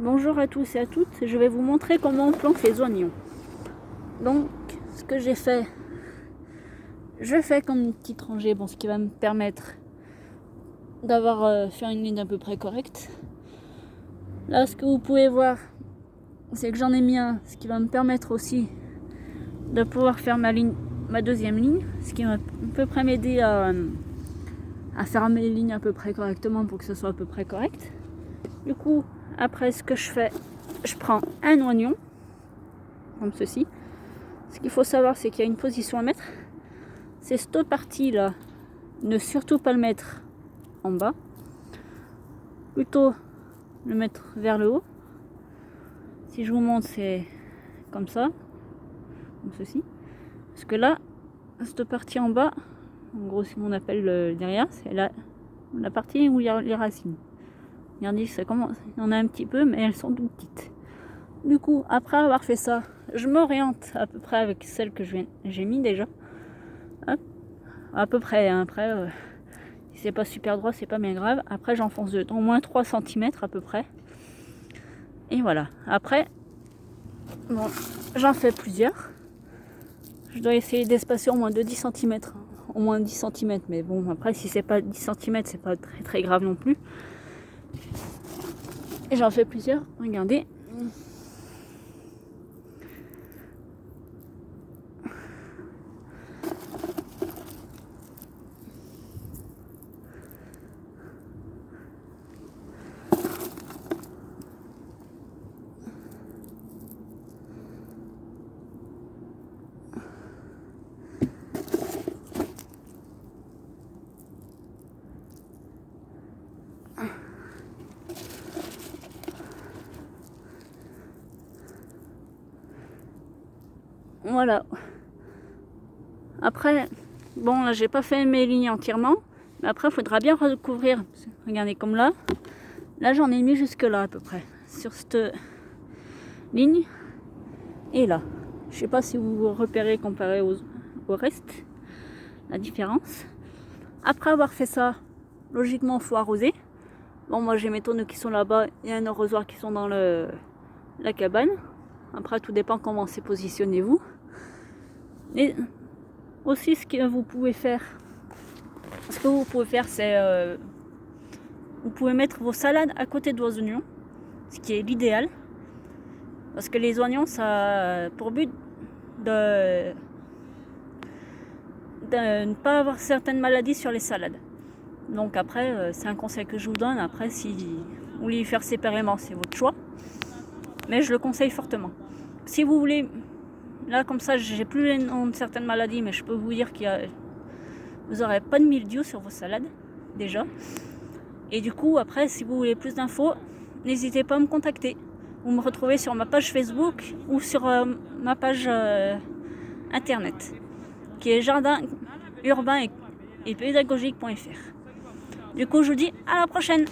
Bonjour à tous et à toutes, je vais vous montrer comment on plante les oignons. Donc, ce que j'ai fait, je fais comme une petite rangée, ce qui va me permettre d'avoir faire une ligne à peu près correcte. Là, ce que vous pouvez voir, c'est que j'en ai mis un, ce qui va me permettre aussi de pouvoir faire ma deuxième ligne, ce qui va à peu près m'aider à faire mes lignes à peu près correctement pour que ce soit à peu près correct. Du coup, après ce que je fais, je prends un oignon, comme ceci. Ce qu'il faut savoir, c'est qu'il y a une position à mettre. C'est cette partie-là, ne surtout pas le mettre en bas, plutôt le mettre vers le haut. Si je vous montre, c'est comme ça, comme ceci. Parce que là, cette partie en bas, en gros, ce qu'on appelle derrière, c'est la partie où il y a les racines. Regardez, ça commence, il y en a un petit peu, mais elles sont toutes petites. Du coup, après avoir fait ça, je m'oriente à peu près avec celle que j'ai mis déjà. Hop. À peu près, hein. Après, si c'est pas super droit, c'est pas bien grave. Après, j'enfonce dedans au moins 3 cm à peu près. Et voilà. Après, bon, j'en fais plusieurs. Je dois essayer d'espacer au moins de 10 cm. Au moins 10 cm. Mais bon, après, si c'est pas 10 cm, c'est pas très très grave non plus. Et j'en fais plusieurs. Regardez. Voilà. Après, bon, là, j'ai pas fait mes lignes entièrement. Mais après, il faudra bien recouvrir. Regardez, comme là. Là, j'en ai mis jusque là, à peu près. Sur cette ligne. Et là. Je sais pas si vous repérez comparé au reste. La différence. Après avoir fait ça, logiquement, il faut arroser. Bon, moi, j'ai mes tonneaux qui sont là-bas. Il y a un arrosoir qui sont dans la cabane. Après, tout dépend comment c'est positionné vous. Et aussi, ce que vous pouvez faire, c'est vous pouvez mettre vos salades à côté de vos oignons, ce qui est l'idéal, parce que les oignons, ça a pour but de ne pas avoir certaines maladies sur les salades. Donc après, c'est un conseil que je vous donne. Après, si vous voulez faire séparément, c'est votre choix, mais je le conseille fortement. Si vous voulez, là comme ça, j'ai plus les noms de certaines maladies, mais je peux vous dire vous n'aurez pas de mildiou sur vos salades déjà. Et du coup, après, si vous voulez plus d'infos, n'hésitez pas à me contacter. Vous me retrouvez sur ma page Facebook ou sur ma page internet, qui est jardin urbain et pédagogique.fr. Du coup, je vous dis à la prochaine.